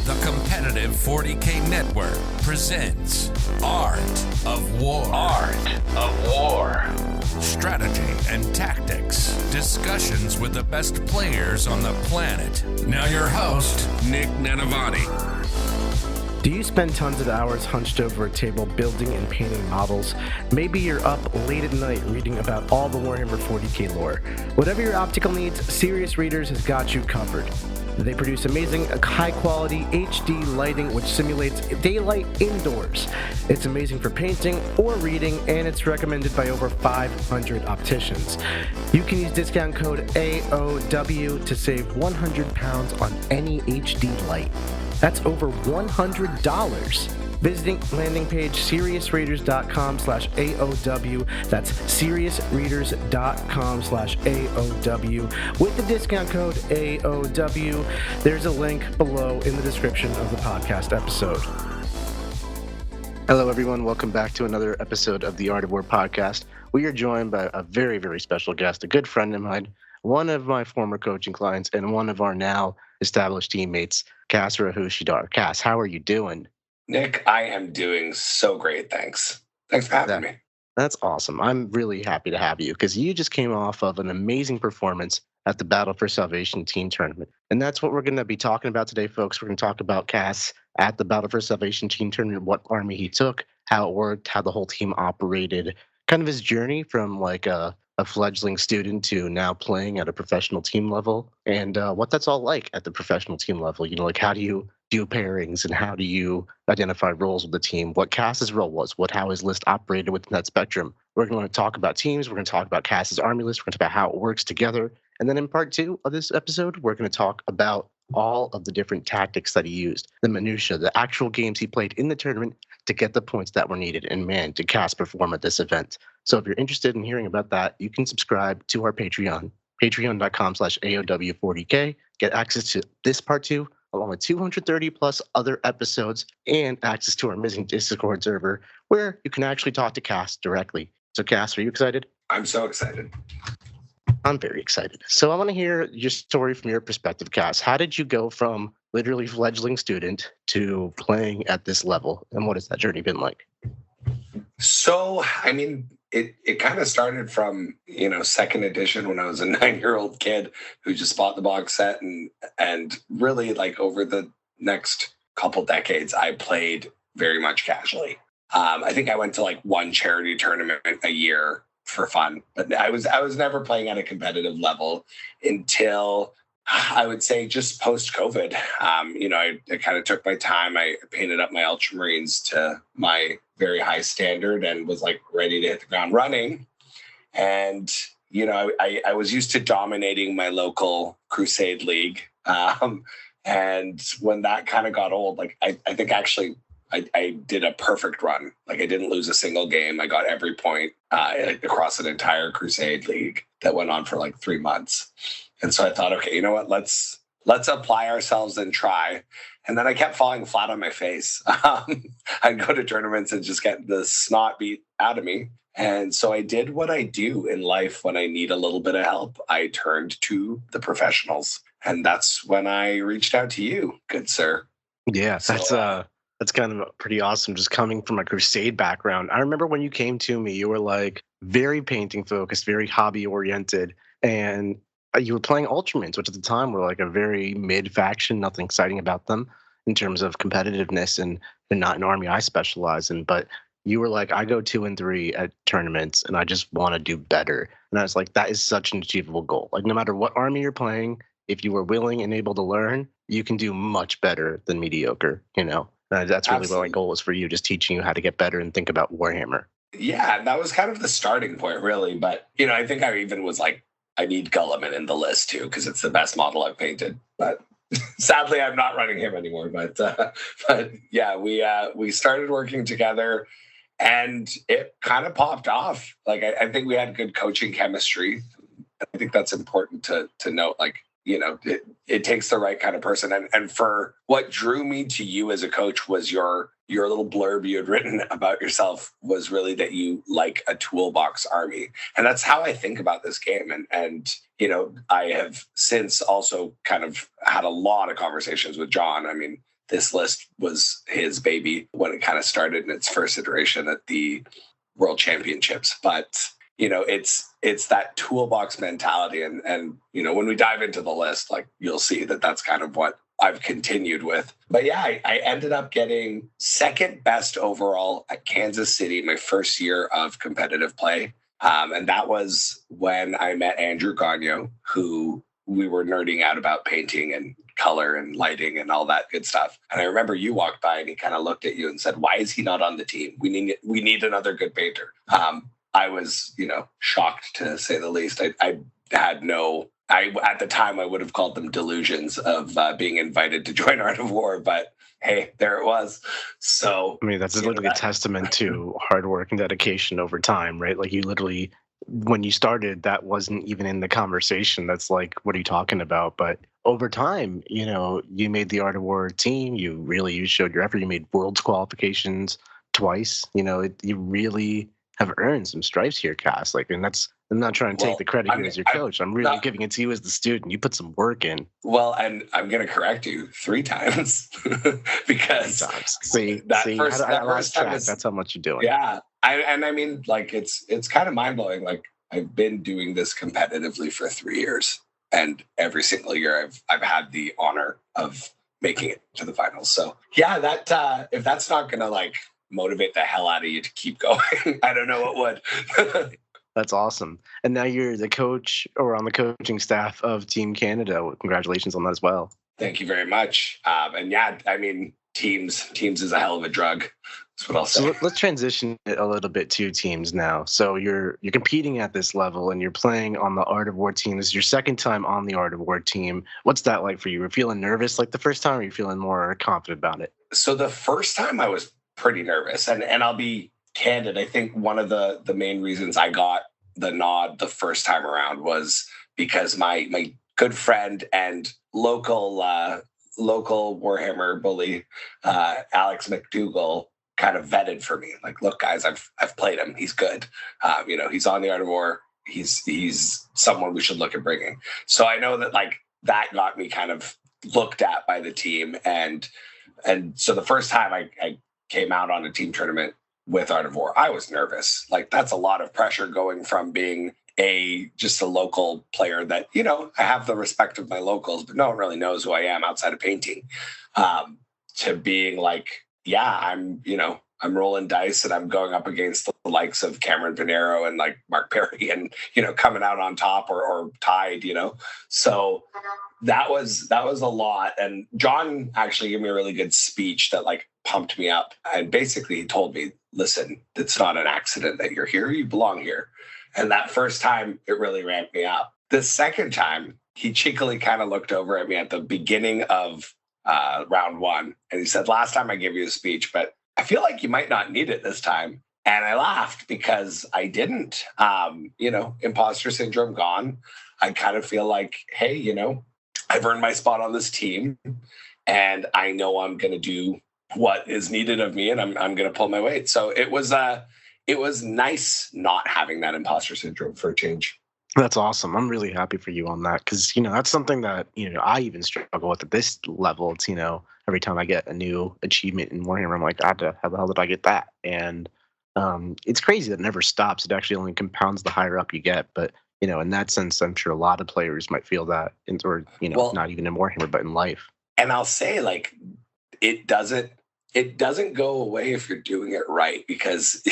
The competitive 40K network presents Art of War. Art of War. Strategy and tactics. Discussions with the best players on the planet. Now your host, Nick Nanavati. Do you spend tons of hours hunched over a table building and painting models? Maybe you're up late at night reading about all the Warhammer 40K lore. Whatever your optical needs, Serious Readers has got you covered. They produce amazing, high-quality HD lighting which simulates daylight indoors. It's amazing for painting or reading, and it's recommended by over 500 opticians. You can use discount code AOW to save £100 on any HD light. That's over $100. Visiting landing page seriousreaders.com/AOW. That's seriousreaders.com/AOW. With the discount code AOW, there's a link below in the description of the podcast episode. Hello, everyone. Welcome back to another episode of the Art of War podcast. We are joined by a very, very special guest, a good friend of mine, one of my former coaching clients, and one of our now established teammates, Kasra Houshidar. Cass, how are you doing? Nick, I am doing so great, thanks. Thanks for having me. That's awesome. I'm really happy to have you because you just came off of an amazing performance at the Battle for Salvation team tournament. And that's what we're going to be talking about today, folks. We're going to talk about Cass at the Battle for Salvation team tournament, what army he took, how it worked, how the whole team operated, kind of his journey from like a fledgling student to now playing at a professional team level, and what that's all like at the professional team level. You know, like how do you do pairings and how do you identify roles with the team, what Cass's role was, how his list operated within that spectrum. We're going to talk about teams. We're going to talk about Cass's army list. We're going to talk about how it works together. And then in part 2 of this episode, we're going to talk about all of the different tactics that he used, the minutia, the actual games he played in the tournament to get the points that were needed. And man, did Cass perform at this event. So if you're interested in hearing about that, you can subscribe to our Patreon, patreon.com/AOW40K, get access to this part 2, along with 230 plus other episodes and access to our amazing Discord server where you can actually talk to Cass directly. So Cass, are you excited? I'm so excited. I'm very excited. So I want to hear your story from your perspective, Cass. How did you go from literally fledgling student to playing at this level? And what has that journey been like? So, I mean, it kind of started from, second edition when I was a 9-year-old kid who just bought the box set. And really, like, over the next couple decades, I played very much casually. I think I went to, like, one charity tournament a year for fun, but I was never playing at a competitive level until I would say just post-COVID. I kind of took my time. I painted up my Ultramarines to my very high standard and was like ready to hit the ground running. And, I was used to dominating my local Crusade League. And when that kind of got old, like I think actually I did a perfect run. Like I didn't lose a single game. I got every point across an entire Crusade League that went on for like 3 months. And so I thought, okay, you know what? Let's apply ourselves and try. And then I kept falling flat on my face. I'd go to tournaments and just get the snot beat out of me. And so I did what I do in life when I need a little bit of help. I turned to the professionals. And that's when I reached out to you, good sir. Yeah, that's kind of pretty awesome, just coming from a Crusade background. I remember when you came to me, you were like very painting focused, very hobby oriented, and you were playing Ultramarines, which at the time were like a very mid faction, nothing exciting about them in terms of competitiveness, and they're not an army I specialize in. But you were like, I go 2 and 3 at tournaments, and I just want to do better. And I was like, that is such an achievable goal. Like no matter what army you're playing, if you are willing and able to learn, you can do much better than mediocre, That's really what my goal was for you, just teaching you how to get better and think about Warhammer. Yeah, that was kind of the starting point, really. But, I think I even was like, I need Gulliman in the list, too, because it's the best model I've painted. But sadly, I'm not running him anymore. But yeah, we started working together, and it kind of popped off. Like, I think we had good coaching chemistry. I think that's important to note. Like, it takes the right kind of person. And for what drew me to you as a coach was your little blurb you had written about yourself was really that you like a toolbox army. And that's how I think about this game. And I have since also kind of had a lot of conversations with John. I mean, this list was his baby when it kind of started in its first iteration at the World Championships. But it's that toolbox mentality, and when we dive into the list, like you'll see that that's kind of what I've continued with. But yeah, I ended up getting second best overall at Kansas City my first year of competitive play. And that was when I met Andrew Gagnon, who we were nerding out about painting and color and lighting and all that good stuff. And I remember you walked by and he kind of looked at you and said, "Why is he not on the team? We need another good painter." I was, shocked to say the least. I had no... at the time, I would have called them delusions of being invited to join Art of War, but hey, there it was. So, I mean, that's literally a testament to hard work and dedication over time, right? Like, you literally, when you started, that wasn't even in the conversation. That's like, what are you talking about? But over time, you made the Art of War team. You showed your effort. You made Worlds qualifications twice. You really have earned some stripes here, Cass. Like, and that's... I'm not trying to take the credit here as your coach. I'm really giving it to you as the student. You put some work in. Well, and I'm going to correct you 3 times because 3 times. See, I lost track. That's how much you're doing. Yeah, I mean, like it's kind of mind blowing. Like, I've been doing this competitively for 3 years, and every single year I've had the honor of making it to the finals. So yeah, that if that's not going to like motivate the hell out of you to keep going, I don't know what would. That's awesome. And now you're the coach or on the coaching staff of Team Canada. Congratulations on that as well. Thank you very much. And yeah, I mean, teams is a hell of a drug. That's what I'll say. So let's transition it a little bit to teams now. So you're competing at this level and you're playing on the Art of War team. This is your second time on the Art of War team. What's that like for you? Were you feeling nervous like the first time, or are you feeling more confident about it? So the first time I was pretty nervous, and I'll be candid. I think one of the main reasons I got the nod the first time around was because my good friend and local Warhammer bully, Alex McDougall, kind of vetted for me. Like, look, guys, I've played him. He's good. He's on the Art of War. He's someone we should look at bringing. So I know that like that got me kind of looked at by the team, and so the first time I came out on a team tournament with Art of War, I was nervous. Like, that's a lot of pressure going from being just a local player that, I have the respect of my locals, but no one really knows who I am outside of painting, to being like, yeah, I'm rolling dice and I'm going up against the likes of Cameron Pinero and like Mark Perry and, coming out on top or tied, So that was a lot. And John actually gave me a really good speech that like pumped me up. And basically he told me, listen, it's not an accident that you're here. You belong here. And that first time it really ramped me up. The second time he cheekily kind of looked over at me at the beginning of round 1. And he said, last time I gave you a speech, but I feel like you might not need it this time. And I laughed because I didn't. Imposter syndrome gone. I kind of feel like, hey, I've earned my spot on this team, and I know I'm going to do what is needed of me, and I'm going to pull my weight. So it was nice not having that imposter syndrome for a change. That's awesome. I'm really happy for you on that because, that's something that, I even struggle with at this level. It's, every time I get a new achievement in Warhammer, I'm like, how the hell did I get that? And it's crazy that it never stops. It actually only compounds the higher up you get. But, in that sense, I'm sure a lot of players might feel that, not even in Warhammer, but in life. And I'll say, like, it doesn't go away if you're doing it right, because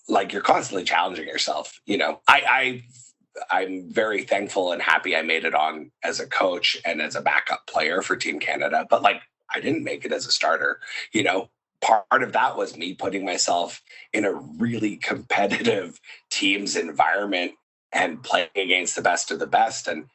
like you're constantly challenging yourself. I'm very thankful and happy I made it on as a coach and as a backup player for Team Canada, but like I didn't make it as a starter. Part of that was me putting myself in a really competitive teams environment and playing against the best of the best. And,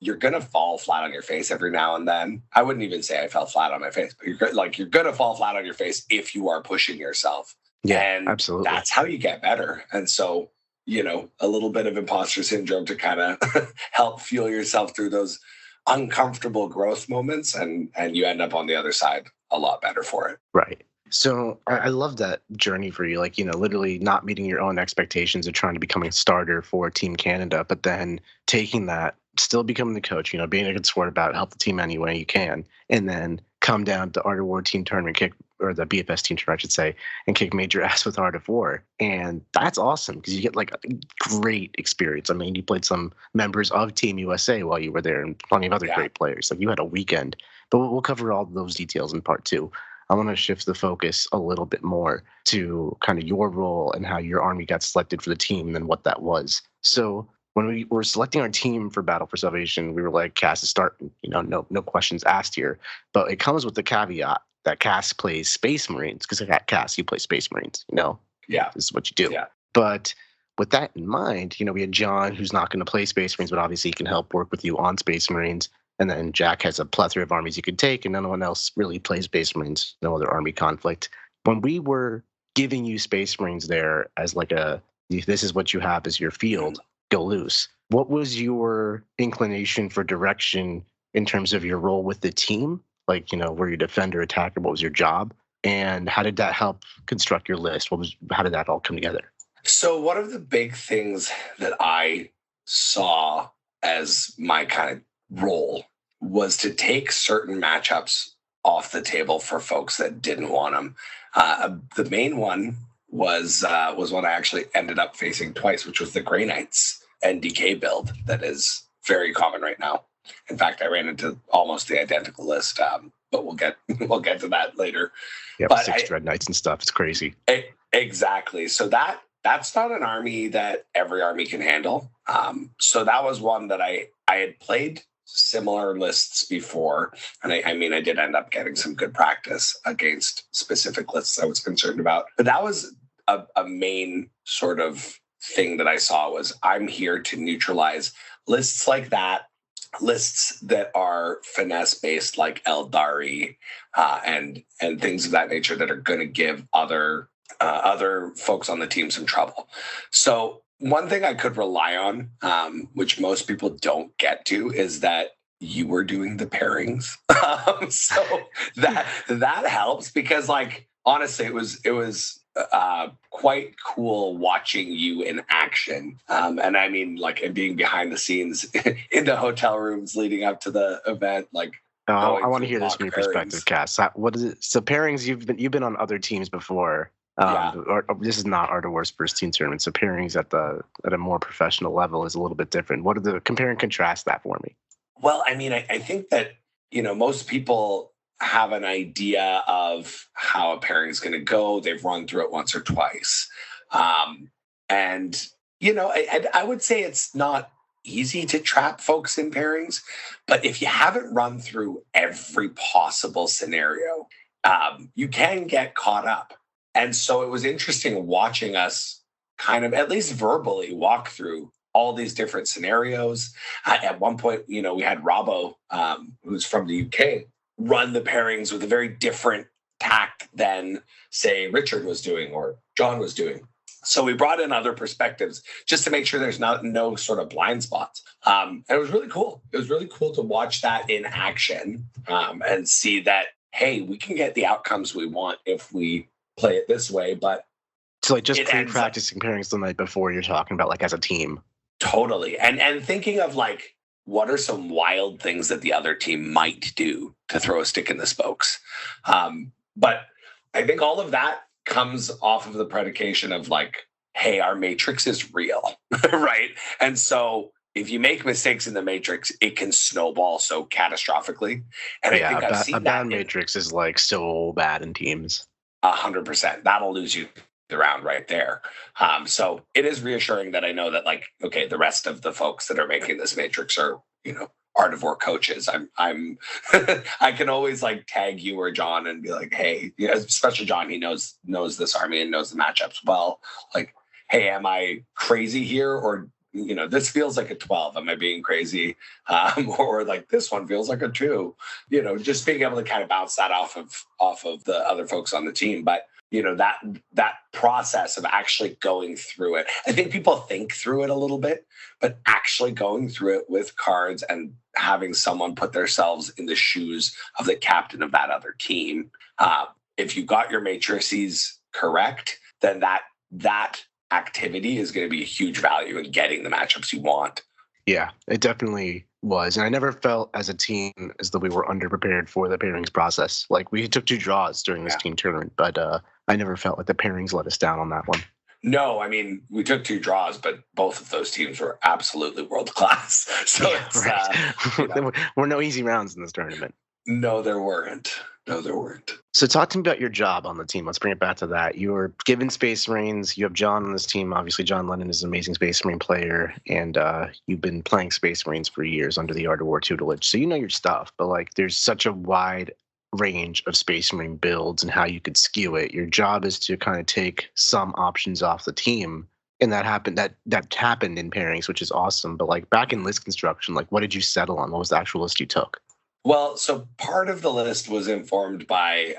you're going to fall flat on your face every now and then. I wouldn't even say I fell flat on my face, but you're going to fall flat on your face if you are pushing yourself. Yeah, and absolutely. That's how you get better. And so, a little bit of imposter syndrome to kind of help fuel yourself through those uncomfortable growth moments. And you end up on the other side a lot better for it. Right. So I love that journey for you, like, literally not meeting your own expectations of trying to become a starter for Team Canada, but then taking that, still becoming the coach, being a good sport about it, help the team any way you can, and then come down to Art of War team tournament, or the BFS team tournament, I should say, and kick major ass with Art of War. And that's awesome because you get like a great experience. I mean, you played some members of Team USA while you were there and plenty of other great players. Like you had a weekend. But we'll cover all those details in part 2. I want to shift the focus a little bit more to kind of your role and how your army got selected for the team and then what that was. So when we were selecting our team for Battle for Salvation, we were like, Cass, to start, no questions asked here. But it comes with the caveat that Cass plays Space Marines, because Cass, you play Space Marines, Yeah. This is what you do. Yeah. But with that in mind, we had John, who's not going to play Space Marines, but obviously he can help work with you on Space Marines. And then Jack has a plethora of armies you could take, and no one else really plays Space Marines, no other army conflict. When we were giving you Space Marines there as like this is what you have as your field, go loose. What was your inclination for direction in terms of your role with the team? Like, were you defender, attacker? What was your job? And how did that help construct your list? How did that all come together? So one of the big things that I saw as my kind of role was to take certain matchups off the table for folks that didn't want them. The main one was one I actually ended up facing twice, which was the Grey Knights NDK build that is very common right now. In fact, I ran into almost the identical list, but we'll get to that later. Yeah, but 6 Dread Knights and stuff. It's crazy. Exactly. So that's not an army that every army can handle. So that was one that I had played similar lists before. And I did end up getting some good practice against specific lists I was concerned about. But that was a main sort of thing that I saw was I'm here to neutralize lists like that, lists that are finesse based like Eldari and things of that nature that are going to give other folks on the team some trouble. So one thing I could rely on, which most people don't get to, is that you were doing the pairings. So that helps because, like, honestly, it was quite cool watching you in action. And I mean, like, and being behind the scenes in the hotel rooms leading up to the event, like. I want to hear this from your perspective, Cass. What is it? So pairings, you've been on other teams before. This is not Art of War's first team tournament, so pairings at a more professional level is a little bit different. What are the compare and contrast that for me? Well, I mean, I think that most people have an idea of how a pairing is going to go. They've run through it once or twice, and I would say it's not easy to trap folks in pairings, but if you haven't run through every possible scenario, you can get caught up. And so it was interesting watching us kind of at least verbally walk through all these different scenarios. At one point, we had Robbo, who's from the UK, run the pairings with a very different tact than, say, Richard was doing or John was doing. So we brought in other perspectives just to make sure there's no sort of blind spots. And it was really cool. It was really cool to watch that in action and see that, hey, we can get the outcomes we want if we play it this way. But so like just pre-practicing pairings the night before, you're talking about like as a team. Totally. And thinking of like, what are some wild things that the other team might do to throw a stick in the spokes? But I think all of that comes off of the predication of like, hey, our matrix is real, right? And so if you make mistakes in the matrix, it can snowball so catastrophically. And I think I've seen a bad matrix is like so bad in teams. 100%. That'll lose you the round right there. So it is reassuring that I know that, like, okay, the rest of the folks that are making this matrix are, Art of War coaches. I'm I can always like tag you or John and be like, hey, especially John, he knows this army and knows the matchups well. Like, hey, am I crazy here? Or, this feels like a 12. Am I being crazy? Or like this one feels like a 2, just being able to kind of bounce that off of the other folks on the team. But, that process of actually going through it, I think people think through it a little bit, but actually going through it with cards and having someone put themselves in the shoes of the captain of that other team. If you got your matrices correct, then that activity is going to be a huge value in getting the matchups you want. Yeah, it definitely was, and I never felt as a team as though we were underprepared for the pairings process. Like, we took 2 draws during this team tournament, but I never felt like the pairings let us down on that one. No, I mean, we took 2 draws, but both of those teams were absolutely world class. So it's right. There were no easy rounds in this tournament. No, there weren't. So talk to me about your job on the team. Let's bring it back to that. You were given Space Marines. You have John on this team. Obviously, John Lennon is an amazing Space Marine player, and you've been playing Space Marines for years under the Art of War tutelage. So you know your stuff, but like, there's such a wide range of Space Marine builds and how you could skew it. Your job is to kind of take some options off the team, and that happened in pairings, which is awesome. But like, back in list construction, like, what did you settle on? What was the actual list you took? Well, so part of the list was informed by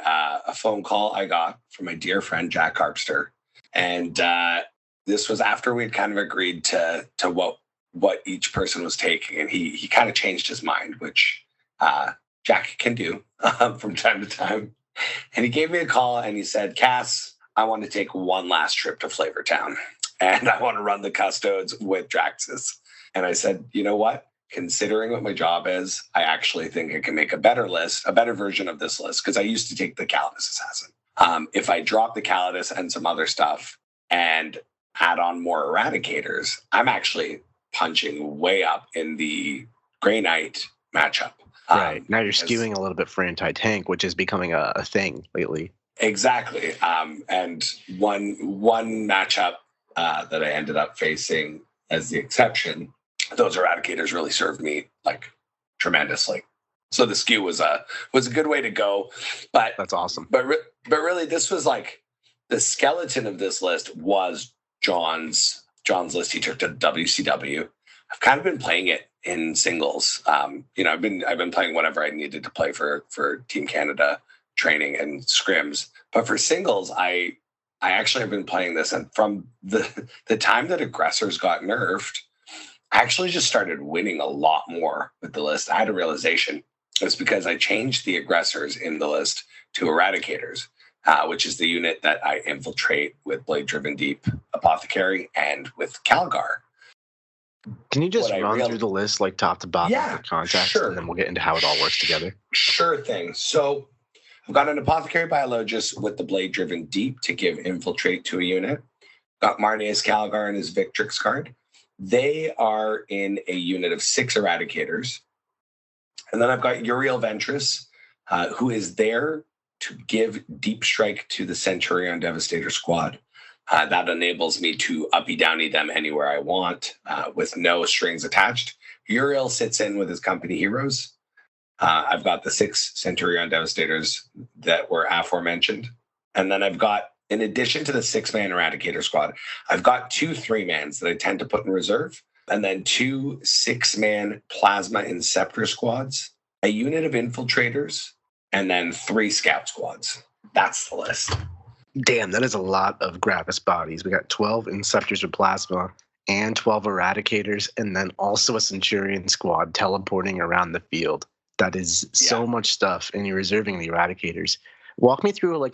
a phone call I got from my dear friend Jack Harpster, and this was after we'd kind of agreed to what each person was taking, and he kind of changed his mind, which Jack can do from time to time. And he gave me a call and he said, "Cass, I want to take one last trip to Flavortown, and I want to run the custodes with Draxus." And I said, "You know what? Considering what my job is, I actually think I can make a better list, a better version of this list, because I used to take the Calidus Assassin. If I drop the Calidus and some other stuff and add on more Eradicators, I'm actually punching way up in the Grey Knight matchup." Right. Now you're skewing a little bit for anti-tank, which is becoming a thing lately. Exactly. And one matchup that I ended up facing as the exception, those Eradicators really served me like tremendously. So the skew was a good way to go. But that's awesome. But really, this was like the skeleton of this list was John's list he took to WCW. I've kind of been playing it in singles. I've been playing whatever I needed to play for Team Canada training and scrims. But for singles, I actually have been playing this, and from the time that aggressors got nerfed, I actually just started winning a lot more with the list. I had a realization. It's because I changed the aggressors in the list to Eradicators, which is the unit that I infiltrate with Blade Driven Deep, Apothecary, and with Calgar. Can you just run through the list like top to bottom for context, sure. And then we'll get into how it all works together? Sure thing. So I've got an Apothecary Biologis with the Blade Driven Deep to give infiltrate to a unit. Got Marneus Calgar and his Victrix card. They are in a unit of 6 Eradicators. And then I've got Uriel Ventris, who is there to give deep strike to the Centurion Devastator squad. That enables me to uppy-downy them anywhere I want with no strings attached. Uriel sits in with his company heroes. I've got the 6 Centurion Devastators that were aforementioned. And then I've got, in addition to the 6-man Eradicator squad, I've got 2 3-mans that I tend to put in reserve, and then 2 6-man Plasma Inceptor squads, a unit of Infiltrators, and then 3 Scout squads. That's the list. Damn, that is a lot of Gravis bodies. We got 12 Inceptors with Plasma and 12 Eradicators, and then also a Centurion squad teleporting around the field. That is so much stuff, and you're reserving the Eradicators. Walk me through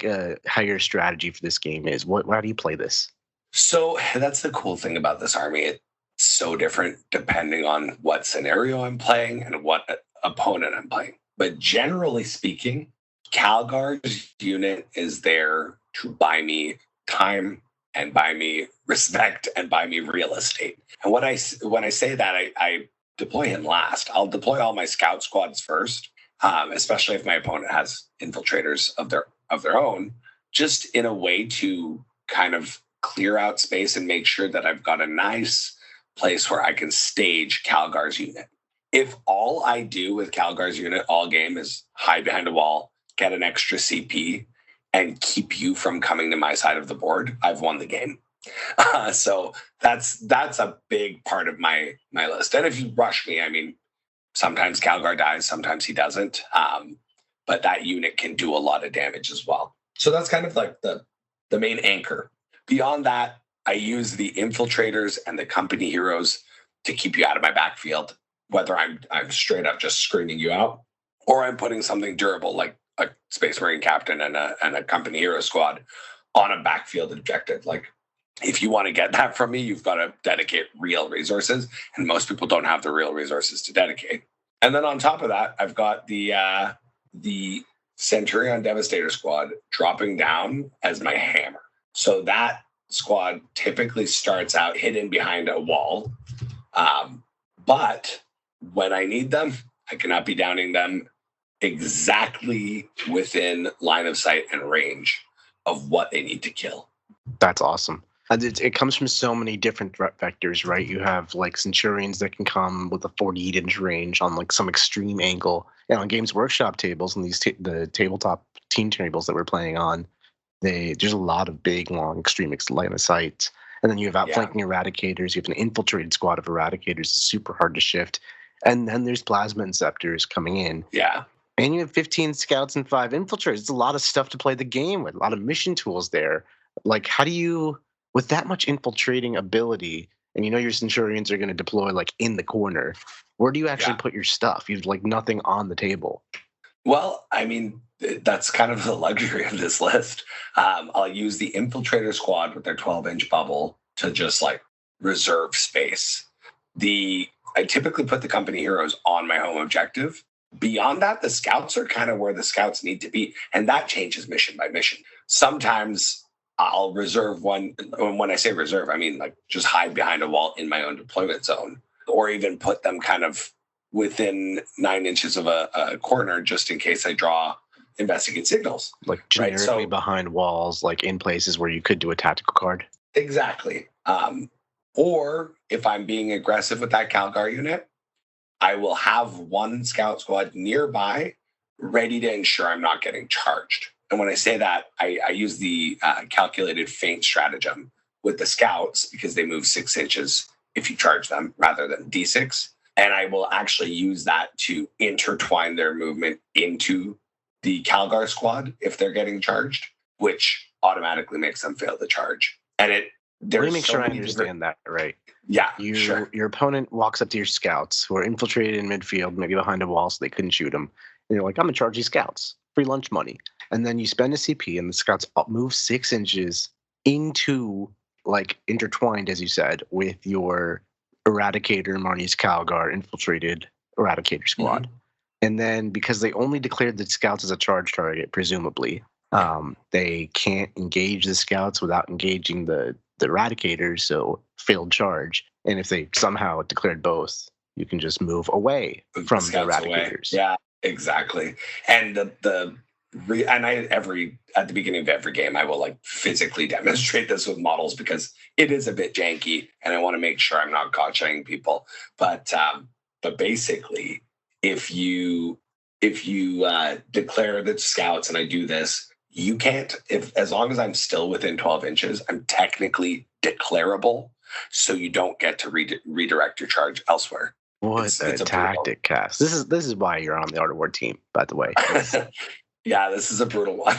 how your strategy for this game is. How do you play this? So that's the cool thing about this army. It's so different depending on what scenario I'm playing and what opponent I'm playing. But generally speaking, Calgar's unit is there to buy me time and buy me respect and buy me real estate. And when I say that, I deploy him last. I'll deploy all my scout squads first, especially if my opponent has infiltrators of their own, just in a way to kind of clear out space and make sure that I've got a nice place where I can stage Calgar's unit. If all I do with Calgar's unit all game is hide behind a wall, get an extra CP, and keep you from coming to my side of the board, I've won the game. So that's a big part of my list. And if you rush me, I mean, sometimes Calgar dies, sometimes he doesn't. But that unit can do a lot of damage as well. So that's kind of like the main anchor. Beyond that, I use the infiltrators and the company heroes to keep you out of my backfield, whether I'm straight up just screaming you out, or I'm putting something durable like a Space Marine captain and a company hero squad on a backfield objective. Like if you want to get that from me, you've got to dedicate real resources, and most people don't have the real resources to dedicate. And then on top of that, I've got the Centurion Devastator squad dropping down as my hammer. So that squad typically starts out hidden behind a wall. But when I need them, I cannot be downing them exactly within line of sight and range of what they need to kill. That's awesome. And it comes from so many different threat vectors, right? You have like Centurions that can come with a 48-inch range on like some extreme angle. And on Games Workshop tables and these the tabletop team tables that we're playing on, there's a lot of big, long, extreme line of sight. And then you have outflanking Eradicators. You have an infiltrated squad of Eradicators. It's super hard to shift. And then there's Plasma Inceptors coming in. Yeah. And you have 15 Scouts and 5 Infiltrators. It's a lot of stuff to play the game with, a lot of mission tools there. Like, how do you, with that much infiltrating ability, and you know your Centurions are going to deploy like in the corner, where do you actually put your stuff? You have like nothing on the table. Well, I mean, that's kind of the luxury of this list. I'll use the Infiltrator squad with their 12-inch bubble to just like reserve space. I typically put the company heroes on my home objective. Beyond that, the scouts are kind of where the scouts need to be, and that changes mission by mission. Sometimes I'll reserve one. When I say reserve, I mean like just hide behind a wall in my own deployment zone, or even put them kind of within 9 inches of a corner just in case I draw investigate signals. Like generically behind walls, like in places where you could do a tactical card. Exactly. Or if I'm being aggressive with that Calgar unit, I will have one scout squad nearby ready to ensure I'm not getting charged. And when I say that, I use the calculated feint stratagem with the scouts because they move 6 inches if you charge them rather than D6. And I will actually use that to intertwine their movement into the Calgar squad if they're getting charged, which automatically makes them fail the charge. And let me make sure I understand that right. Yeah, sure. Your opponent walks up to your scouts who are infiltrated in midfield, maybe behind a wall so they couldn't shoot them. And you're like, I'm going to charge these scouts. Free lunch money. And then you spend a CP and the scouts move 6 inches into, like, intertwined, as you said, with your Eradicator, Marneus Calgar, infiltrated Eradicator squad. Mm-hmm. And then because they only declared the scouts as a charge target, presumably, they can't engage the scouts without engaging the Eradicators, so failed charge. And if they somehow declared both, you can just move away from the Eradicators. Yeah, exactly. And at the beginning of every game, I will like physically demonstrate this with models because it is a bit janky, and I want to make sure I'm not gotchaing people. But basically, if you declare the scouts, and I do this, you can't, as long as I'm still within 12 inches, I'm technically declarable, so you don't get to redirect your charge elsewhere. It's a tactic, Cass. This is why you're on the Art of War team, by the way. Yeah, this is a brutal one.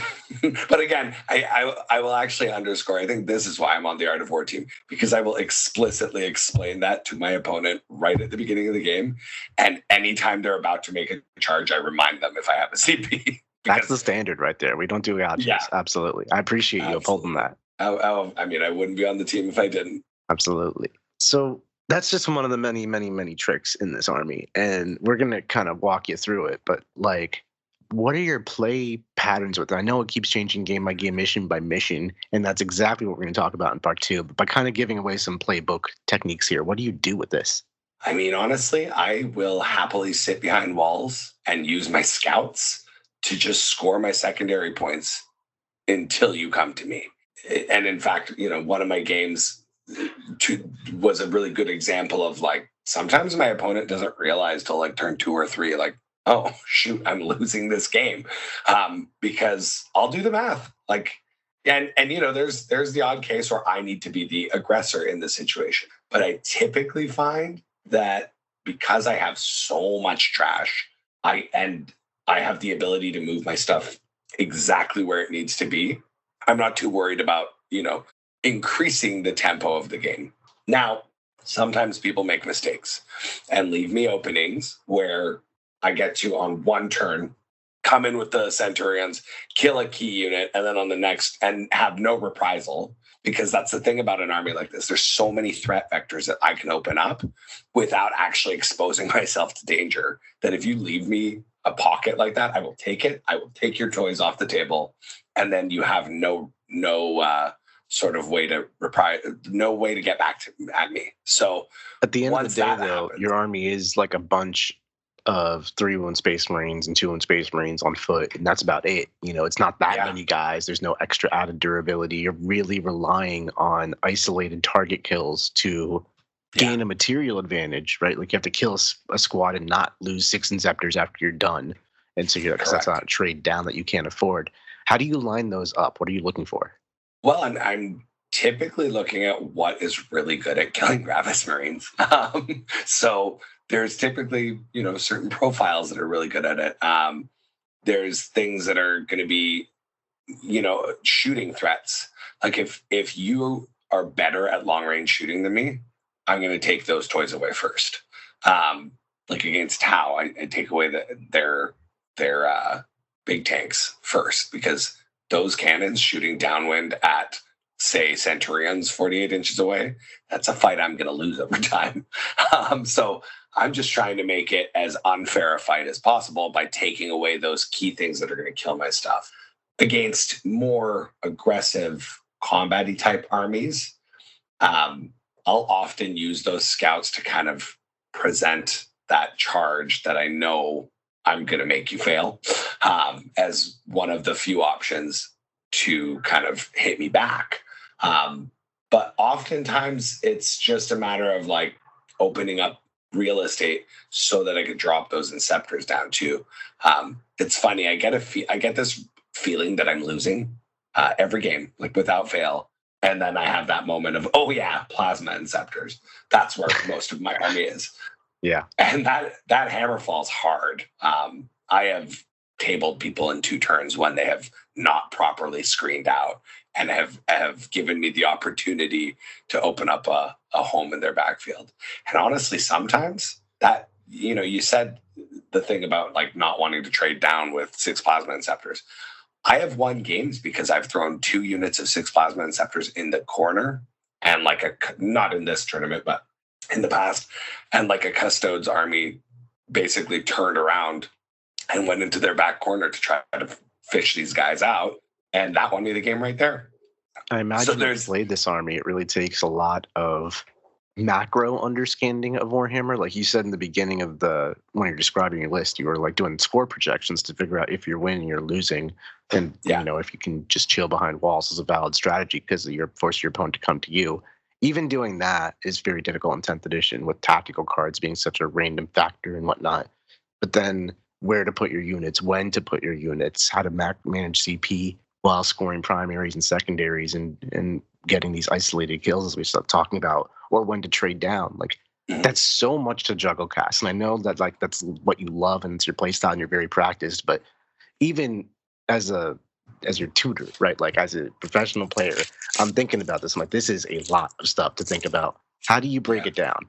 But again, I will actually underscore, I think this is why I'm on the Art of War team, because I will explicitly explain that to my opponent right at the beginning of the game. And anytime they're about to make a charge, I remind them if I have a CP. That's the standard right there. We don't do gotchas. Yeah. Absolutely. I appreciate you upholding that. I mean, I wouldn't be on the team if I didn't. Absolutely. So that's just one of the many, many, many tricks in this army. And we're going to kind of walk you through it. But like, what are your play patterns with it? I know it keeps changing game by game, mission by mission. And that's exactly what we're going to talk about in part 2. But by kind of giving away some playbook techniques here, what do you do with this? I mean, honestly, I will happily sit behind walls and use my scouts to just score my secondary points until you come to me. And in fact, one of my games was a really good example of like, sometimes my opponent doesn't realize till like turn 2 or 3, like, oh shoot, I'm losing this game. Because I'll do the math. Like, and there's the odd case where I need to be the aggressor in the situation. But I typically find that because I have so much trash, I have the ability to move my stuff exactly where it needs to be. I'm not too worried about, increasing the tempo of the game. Now, sometimes people make mistakes and leave me openings where I get to, on one turn, come in with the Centurions, kill a key unit, and then on the next, and have no reprisal. because that's the thing about an army like this. There's so many threat vectors that I can open up without actually exposing myself to danger, that if you leave me a pocket like that, I will take it. I will take your toys off the table, and then you have no sort of way to no way to get back at me. So at the end of the day, though, your army is like a bunch of 3-1 Space Marines and 2-1 Space Marines on foot, and that's about it. It's not that many guys. There's no extra added durability. You're really relying on isolated target kills to gain a material advantage, right? Like you have to kill a squad and not lose 6 Inceptors after you're done, and so because that's not a trade down that you can't afford. How do you line those up? What are you looking for? Well, I'm typically looking at what is really good at killing Gravis Marines. So there's typically, certain profiles that are really good at it. There's things that are going to be, shooting threats. Like if you are better at long range shooting than me, I'm going to take those toys away first. Like against Tau, I take away their big tanks first, because those cannons shooting downwind at, say, Centurions 48 inches away, that's a fight I'm going to lose over time. So I'm just trying to make it as unfair a fight as possible by taking away those key things that are going to kill my stuff. Against more aggressive combat-y type armies, I'll often use those scouts to kind of present that charge that I know I'm going to make you fail, as one of the few options to kind of hit me back. But oftentimes it's just a matter of like opening up real estate so that I could drop those Inceptors down too. It's funny. I get this feeling that I'm losing every game, like without fail. And then I have that moment of, oh yeah, Plasma Inceptors. That's where most of my army is. Yeah. And that hammer falls hard. I have tabled people in 2 turns when they have not properly screened out and have given me the opportunity to open up a home in their backfield. And honestly, sometimes that, you said the thing about like not wanting to trade down with 6 Plasma Inceptors. I have won games because I've thrown 2 units of 6 Plasma Inceptors in the corner, and not in this tournament, but in the past, and like a Custodes army basically turned around and went into their back corner to try to fish these guys out, and that won me the game right there. I imagine if you played this army, it really takes a lot of macro understanding of Warhammer. Like you said in the beginning of when you're describing your list, you were like doing score projections to figure out if you're winning or losing, and if you can just chill behind walls is a valid strategy because you're forcing your opponent to come to you. Even doing that is very difficult in 10th edition, with tactical cards being such a random factor and whatnot. But then where to put your units, when to put your units, how to manage CP while scoring primaries and secondaries and getting these isolated kills, as we start talking about, or when to trade down. Like, that's so much to juggle, Cass. And I know that that's what you love and it's your play style and you're very practiced, but even as your tutor, right? Like as a professional player, I'm thinking about this. I'm like, this is a lot of stuff to think about. How do you break it down?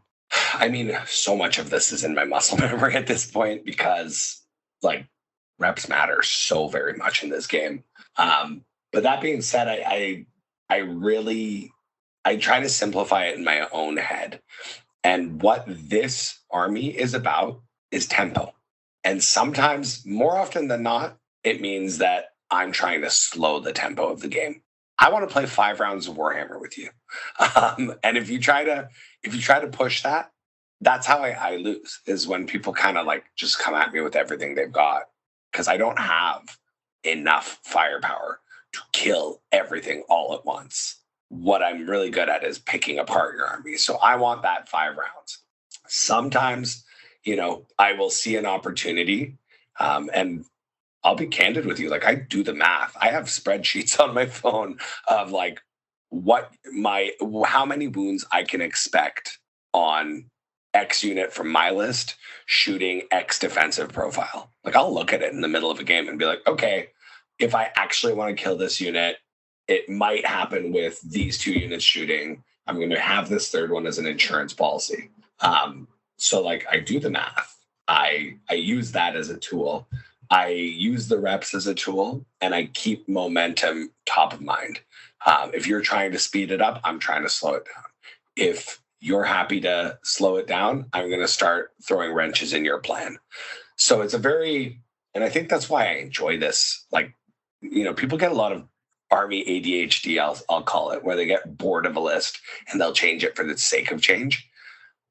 I mean, so much of this is in my muscle memory at this point because like reps matter so very much in this game. But that being said, I try to simplify it in my own head. And what this army is about is tempo. And sometimes, more often than not, it means that I'm trying to slow the tempo of the game. I want to play 5 rounds of Warhammer with you. And if you try to push that, that's how I lose, is when people kind of like just come at me with everything they've got, because I don't have enough firepower to kill everything all at once. What I'm really good at is picking apart your army. So I want that 5 rounds. Sometimes, I will see an opportunity, and I'll be candid with you. Like, I do the math. I have spreadsheets on my phone of like how many wounds I can expect on X unit from my list shooting X defensive profile. Like, I'll look at it in the middle of a game and be like, okay, if I actually want to kill this unit, it might happen with these 2 units shooting. I'm going to have this third one as an insurance policy. So like, I do the math. I use that as a tool. I use the reps as a tool, and I keep momentum top of mind. If you're trying to speed it up, I'm trying to slow it down. If you're happy to slow it down, I'm going to start throwing wrenches in your plan. So it's and I think that's why I enjoy this. Like, people get a lot of army ADHD, I'll call it, where they get bored of a list and they'll change it for the sake of change.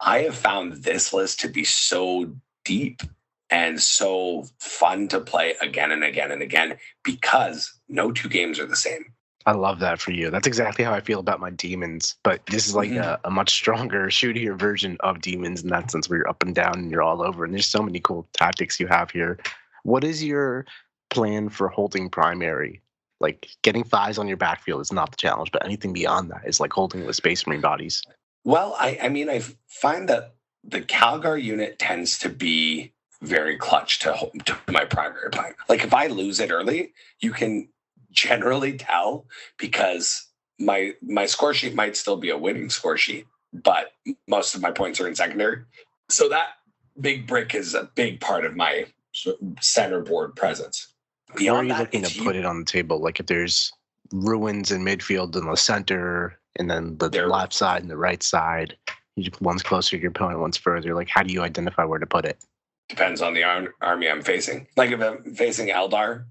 I have found this list to be so deep and so fun to play again and again and again, because no two games are the same. I love that for you. That's exactly how I feel about my demons. But this is like a much stronger, shootier version of demons in that sense, where you're up and down and you're all over. And there's so many cool tactics you have here. What is your plan for holding primary? Like, getting 5s on your backfield is not the challenge, but anything beyond that is like holding the Space Marine bodies. Well, I find that the Calgar unit tends to be very clutch to my primary plan. Like, if I lose it early, you can generally tell, because my score sheet might still be a winning score sheet, but most of my points are in secondary. So that big brick is a big part of my center board presence. Where are you looking to put it on the table? Like, if there's ruins in midfield in the center, and then the left side and the right side, one's closer to your opponent, one's further. Like, how do you identify where to put it? Depends on the army I'm facing. Like, if I'm facing Eldar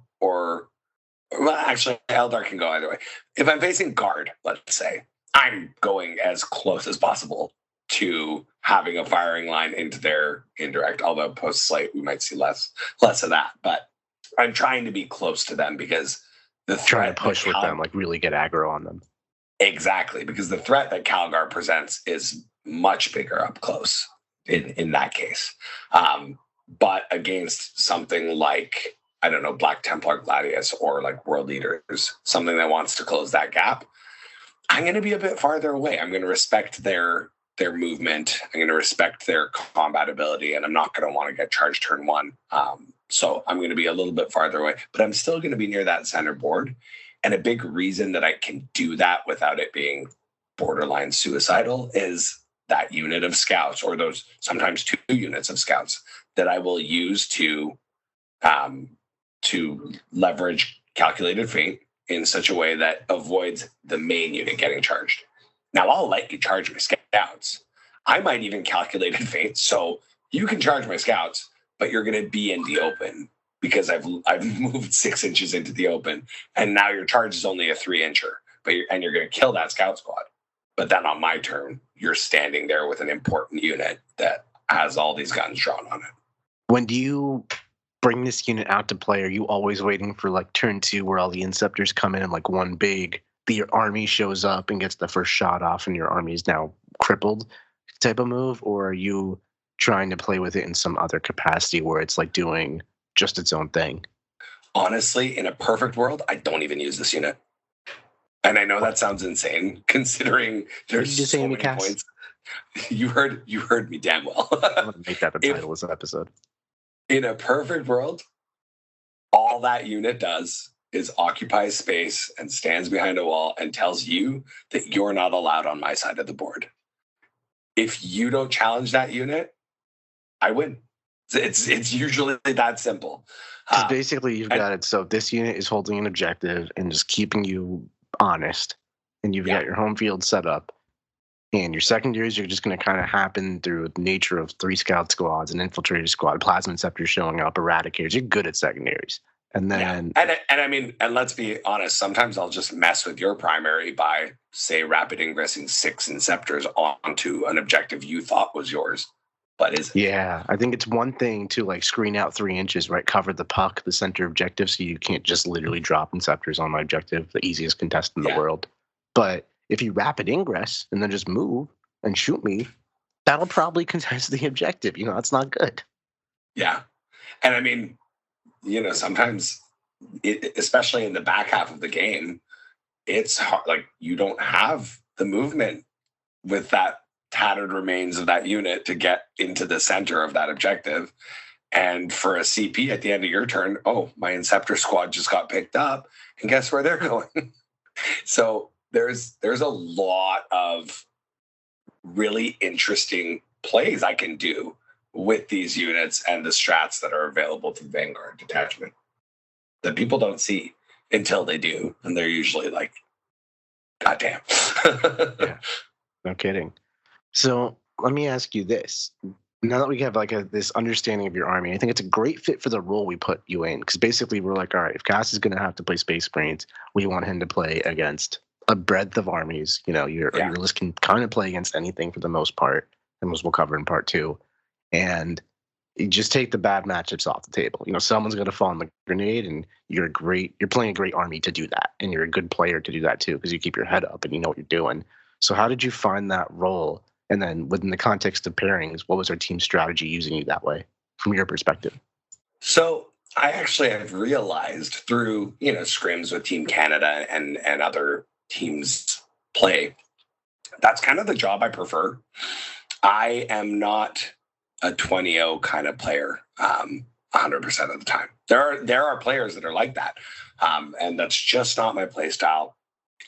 well, actually, Eldar can go either way. If I'm facing Guard, let's say, I'm going as close as possible to having a firing line into their indirect, although post-slate we might see less of that. But I'm trying to be close to them, because the threat... Trying to push with them, like really get aggro on them. Exactly, because the threat that Calgar presents is much bigger up close in that case. But against something like, I don't know, Black Templar Gladius or like World Leaders, something that wants to close that gap, I'm going to be a bit farther away. I'm going to respect their movement. I'm going to respect their combat ability, and I'm not going to want to get charged turn 1. So I'm going to be a little bit farther away, but I'm still going to be near that center board. And a big reason that I can do that without it being borderline suicidal is that unit of scouts, or those sometimes 2 units of scouts, that I will use to leverage calculated feint in such a way that avoids the main unit getting charged. Now, I'll let you charge my scouts. I might even calculate in feint, so you can charge my scouts, but you're going to be in the open, because I've moved 6 inches into the open, and now your charge is only a 3-incher, and you're going to kill that scout squad. But then on my turn, you're standing there with an important unit that has all these guns drawn on it. When do you bring this unit out to play? Are you always waiting for like turn 2 where all the Inceptors come in and like one big, your army shows up and gets the first shot off and your army is now crippled type of move? Or are you trying to play with it in some other capacity where it's like doing just its own thing? Honestly, in a perfect world, I don't even use this unit. And I know that sounds insane, considering there's so many points. You heard me damn well. I'm going to make that the title of this episode. In a perfect world, all that unit does is occupies space and stands behind a wall and tells you that you're not allowed on my side of the board. If you don't challenge that unit, I win. It's usually that simple. Basically, you've got it. So this unit is holding an objective and just keeping you honest. And you've got your home field set up. And your secondaries are just going to kind of happen through the nature of 3 scout squads, an infiltrator squad, plasma inceptors showing up, eradicators. You're good at secondaries. And then... Yeah. And let's be honest, sometimes I'll just mess with your primary by, say, rapid ingressing 6 inceptors onto an objective you thought was yours, but isn't. Yeah, I think it's one thing to like screen out 3 inches, right? Cover the puck, the center objective, so you can't just literally drop inceptors on my objective, the easiest contest in the world. But if you rapid ingress and then just move and shoot me, that'll probably contest the objective. That's not good. Yeah. And I mean, sometimes, especially in the back half of the game, it's hard. Like, you don't have the movement with that tattered remains of that unit to get into the center of that objective. And for a CP at the end of your turn, my Inceptor squad just got picked up, and guess where they're going? So there's a lot of really interesting plays I can do with these units and the strats that are available to Vanguard detachment that people don't see until they do. And they're usually like, God damn. Yeah, no kidding. So let me ask you this. Now that we have like this understanding of your army, I think it's a great fit for the role we put you in. Because basically we're like, all right, if Cass is going to have to play Space Marines, we want him to play against a breadth of armies. You know, your list can kind of play against anything for the most part, and as we'll cover in part 2. And you just take the bad matchups off the table. You know, someone's going to fall on the grenade, and you're playing a great army to do that, and you're a good player to do that too, because you keep your head up and you know what you're doing. So how did you find that role? And then within the context of pairings, what was our team strategy using you that way from your perspective? So I actually have realized through, scrims with Team Canada and other teams play, that's kind of the job I prefer. I am not a 20-0 kind of player 100% of the time. There are players that are like that, and that's just not my play style.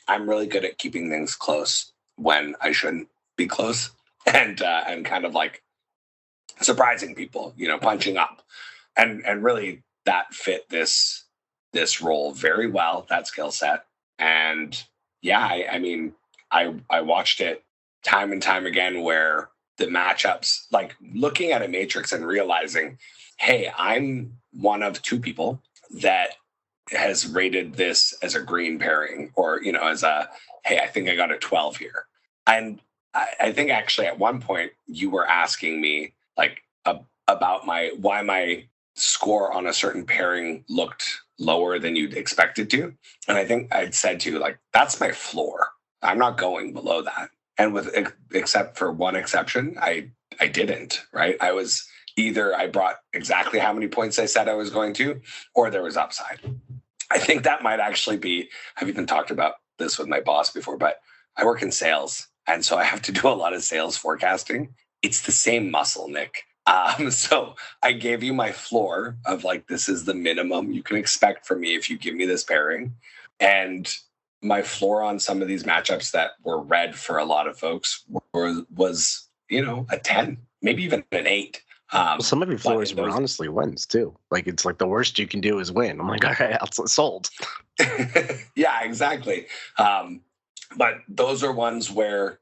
I'm really good at keeping things close when I shouldn't be close, and kind of like surprising people, punching up, and really that fit this role very well, that skill set. And yeah, I watched it time and time again where the matchups, like looking at a matrix and realizing, hey, I'm one of 2 people that has rated this as a green pairing, or as a, hey, I think I got a 12 here. And I think actually at one point you were asking me like about why my score on a certain pairing looked lower than you'd expect it to. And I think I'd said to you, like, that's my floor. I'm not going below that. And except for one exception, I didn't, right? I brought exactly how many points I said I was going to, or there was upside. I think that might actually be, I've even talked about this with my boss before, but I work in sales. And so I have to do a lot of sales forecasting. It's the same muscle, Nick. So I gave you my floor of like, this is the minimum you can expect from me if you give me this pairing. And my floor on some of these matchups that were red for a lot of folks was a 10, maybe even an 8. Some of your floors were honestly wins too. Like, it's like the worst you can do is win. I'm like, all right, sold. Yeah, exactly. But those are ones where,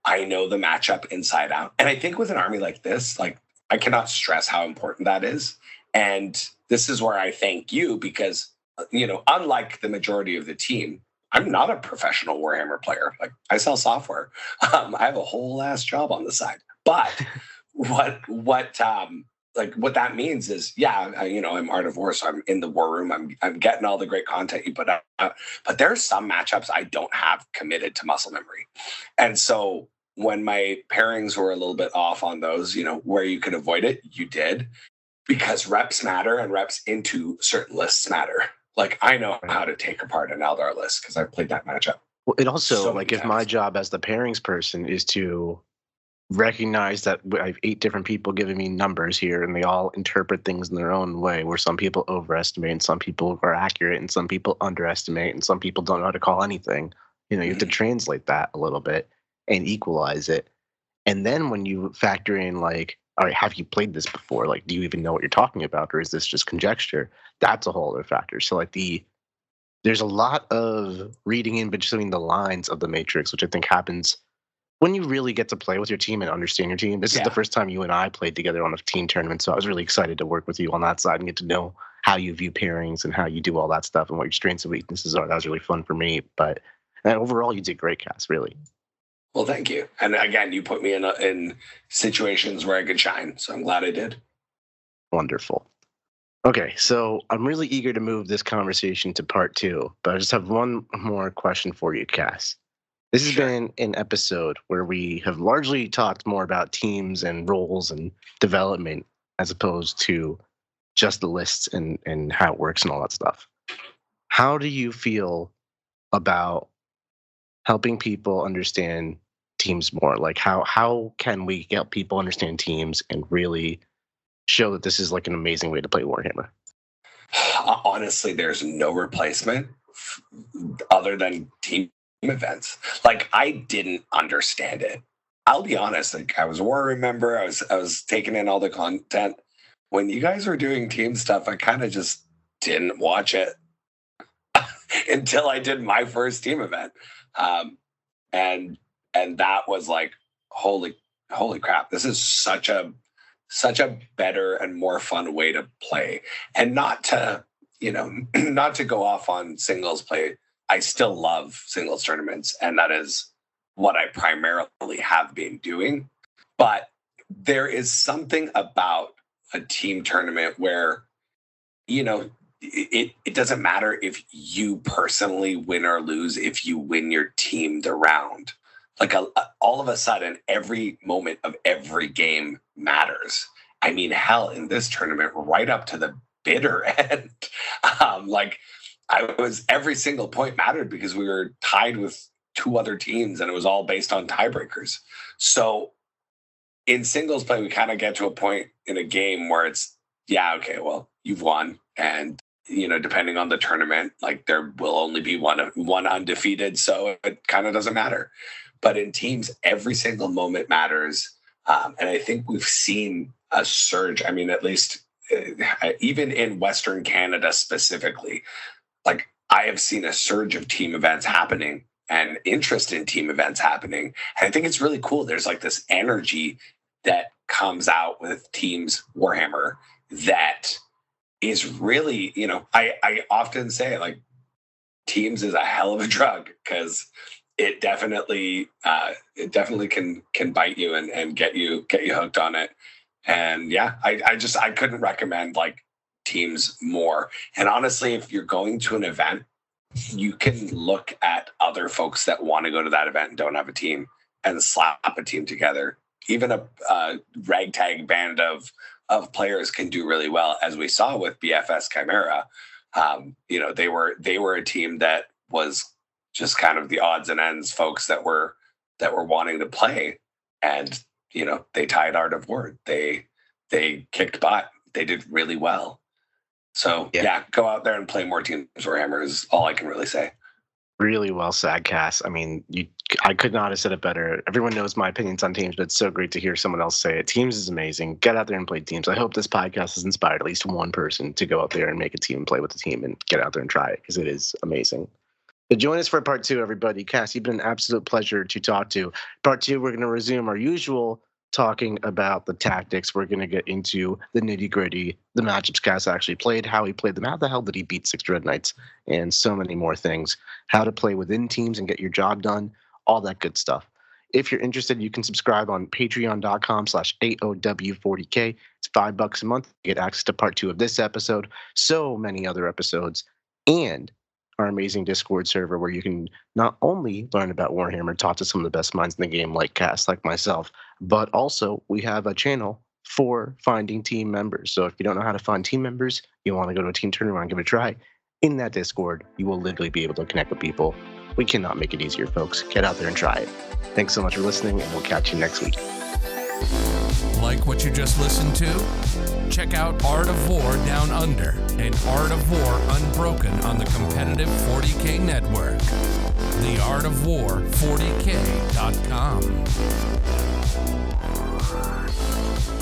I know the matchup inside out. And I think with an army like this, like, I cannot stress how important that is. And this is where I thank you because, unlike the majority of the team, I'm not a professional Warhammer player. Like, I sell software. I have a whole ass job on the side. But what that means is, yeah, I'm Art of War, so I'm in the war room. I'm getting all the great content you put out. But there's some matchups I don't have committed to muscle memory. And so when my pairings were a little bit off on those, where you could avoid it, you did, because reps matter and reps into certain lists matter. Like, I know how to take apart an Eldar list because I've played that matchup. Well, it also, if my job as the pairings person is to recognize that I have 8 different people giving me numbers here, and they all interpret things in their own way, where some people overestimate and some people are accurate and some people underestimate and some people don't know how to call anything. You have to translate that a little bit and equalize it. And then when you factor in, like, all right, have you played this before? Like, do you even know what you're talking about? Or is this just conjecture? That's a whole other factor. So, like, there's a lot of reading in between the lines of the Matrix, which I think happens when you really get to play with your team and understand your team. This is the first time you and I played together on a team tournament, so I was really excited to work with you on that side and get to know how you view pairings and how you do all that stuff and what your strengths and weaknesses are. That was really fun for me. But overall, you did great, Cass, really. Well, thank you. And again, you put me in situations where I could shine, so I'm glad I did. Wonderful. Okay, so I'm really eager to move this conversation to part 2, but I just have one more question for you, Cass. This has been an episode where we have largely talked more about teams and roles and development as opposed to just the lists and how it works and all that stuff. How do you feel about helping people understand teams more? Like, how can we help people understand teams and really show that this is like an amazing way to play Warhammer? Honestly, there's no replacement other than team events. Like, I didn't understand it I'll be honest, like I was a war room member. I was taking in all the content. When you guys were doing team stuff, I kind of just didn't watch it until I did my first team event. And that was like, holy crap, this is such a better and more fun way to play. And not to go off on singles play. I still love singles tournaments, and that is what I primarily have been doing. But there is something about a team tournament where, it doesn't matter if you personally win or lose, if you win your team the round. Like all of a sudden, every moment of every game matters. I mean, hell, in this tournament, right up to the bitter end, every single point mattered because we were tied with two other teams, and it was all based on tiebreakers. So in singles play, we kind of get to a point in a game where it's, yeah, okay, well, you've won, and depending on the tournament, like there will only be one undefeated, so it kind of doesn't matter. But in teams, every single moment matters. And I think we've seen a surge. I mean, at least even in Western Canada specifically, like I have seen a surge of team events happening and interest in team events happening. And I think it's really cool. There's like this energy that comes out with Teams Warhammer that is really, I often say like Teams is a hell of a drug because it definitely can bite you and get you hooked on it. And yeah, I couldn't recommend like Teams more. And honestly, if you're going to an event, you can look at other folks that want to go to that event and don't have a team and slap a team together. Even a ragtag band of players can do really well, as we saw with BFS Chimera. They were a team that was just kind of the odds and ends folks that were wanting to play, and they tied Art of War. They kicked butt. They did really well. So yeah, go out there and play more Teams Warhammer is all I can really say. Really well said, Cass. I mean, I could not have said it better. Everyone knows my opinions on Teams, but it's so great to hear someone else say it. Teams is amazing. Get out there and play Teams. I hope this podcast has inspired at least one person to go out there and make a team, play with the team, and get out there and try it because it is amazing. But join us for part 2, everybody. Cass, you've been an absolute pleasure to talk to. Part 2, we're going to resume our usual talking about the tactics. We're going to get into the nitty-gritty, the matchups Cass actually played, how he played them, how the hell did he beat 6 Dread Knights, and so many more things. How to play within teams and get your job done, all that good stuff. If you're interested, you can subscribe on patreon.com/AOW40K. It's $5 a month. You get access to part 2 of this episode, so many other episodes, and our amazing Discord server where you can not only learn about Warhammer, talk to some of the best minds in the game like Cass, like myself, but also we have a channel for finding team members. So if you don't know how to find team members, you want to go to a team tournament and give it a try, in that Discord, you will literally be able to connect with people. We cannot make it easier, folks. Get out there and try it. Thanks so much for listening, and we'll catch you next week. Like what you just listened to? Check out Art of War Down Under and Art of War Unbroken on the competitive 40K network. TheArtofWar40K.com.